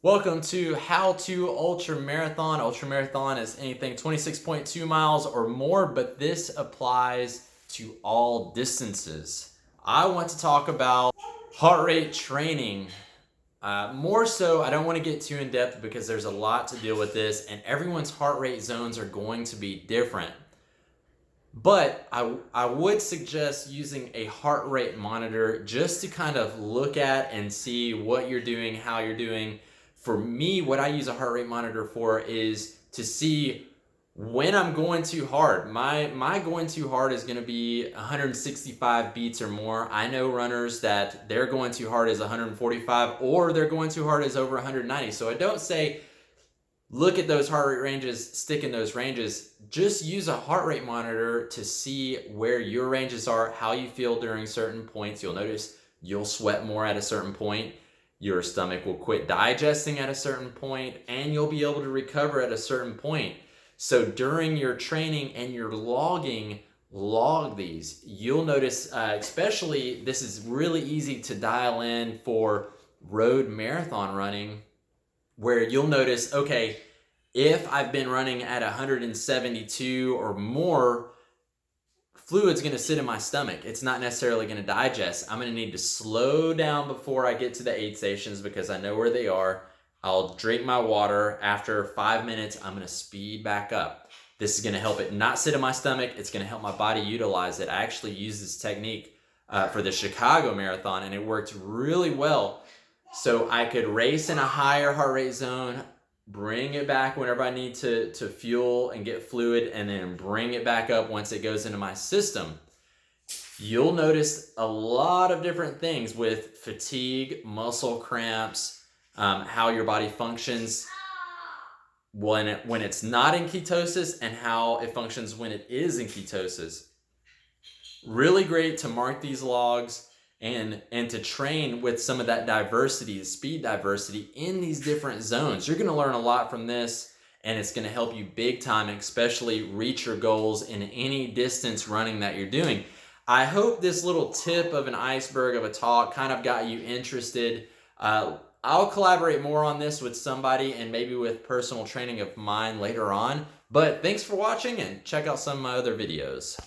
Welcome to How to Ultra Marathon. Ultra Marathon is anything 26.2 miles or more, but this applies to all distances. I want to talk about heart rate training. More so, I don't want to get too in depth because there's a lot to deal with this, and everyone's heart rate zones are going to be different. But I would suggest using a heart rate monitor just to kind of look at and see what you're doing, how you're doing. For me, what I use a heart rate monitor for is to see when I'm going too hard. My going too hard is going to be 165 beats or more. I know runners that their going too hard is 145 or their going too hard is over 190. So I don't say look at those heart rate ranges, stick in those ranges. Just use a heart rate monitor to see where your ranges are, how you feel during certain points. You'll notice you'll sweat more at a certain point. Your stomach will quit digesting at a certain point, and you'll be able to recover at a certain point. So during your training and your logging, log these. You'll notice, especially this is really easy to dial in for road marathon running, where you'll notice, okay, if I've been running at 172 or more, fluid's going to sit in my stomach. It's not necessarily going to digest. I'm going to need to slow down before I get to the aid stations because I know where they are. I'll drink my water. After 5 minutes, I'm going to speed back up. This is going to help it not sit in my stomach. It's going to help my body utilize it. I actually used this technique for the Chicago Marathon, and it worked really well. So I could race in a higher heart rate zone, bring it back whenever I need to fuel and get fluid, and then bring it back up once it goes into my system. You'll notice a lot of different things with fatigue, muscle cramps, how your body functions when it's not in ketosis and how it functions when it is in ketosis. Really great to mark these logs and to train with some of that diversity, speed diversity in these different zones. You're going to learn a lot from this, and it's going to help you big time, especially reach your goals in any distance running that you're doing. I hope this little tip of an iceberg of a talk kind of got you interested. I'll collaborate more on this with somebody and maybe with personal training of mine later on. But thanks for watching, and check out some of my other videos.